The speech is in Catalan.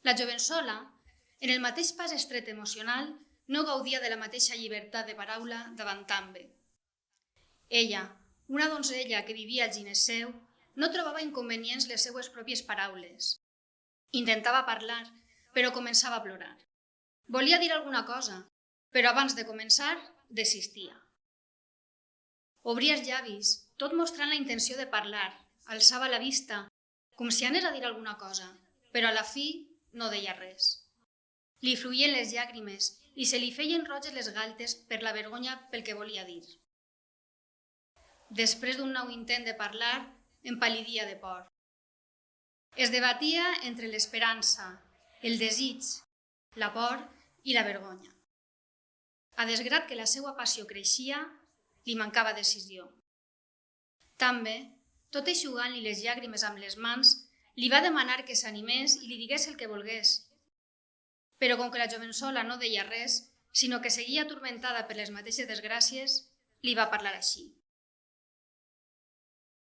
La jovençola, en el mateix pas estret emocional, no gaudia de la mateixa llibertat de paraula davant Tambe. Ella, una donzella que vivia al gineceu, no trobava inconvenients les seues pròpies paraules. Intentava parlar, però començava a plorar. Volia dir alguna cosa, però abans de començar, desistia. Obria els llavis, tot mostrant la intenció de parlar, alçava la vista, com si anés a dir alguna cosa, però a la fi no deia res. Li fluïen les llàgrimes i se li feien roges les galtes per la vergonya pel que volia dir. Després d'un nou intent de parlar, empal·lidia de por. Es debatia entre l'esperança, el desig, la por i la vergonya. A desgrat que la seva passió creixia, li mancava decisió. També, tot eixugant-li les llàgrimes amb les mans, li va demanar que s'animés i li digués el que volgués. Però com que la jovençola no deia res, sinó que seguia atormentada per les mateixes desgràcies, li va parlar així.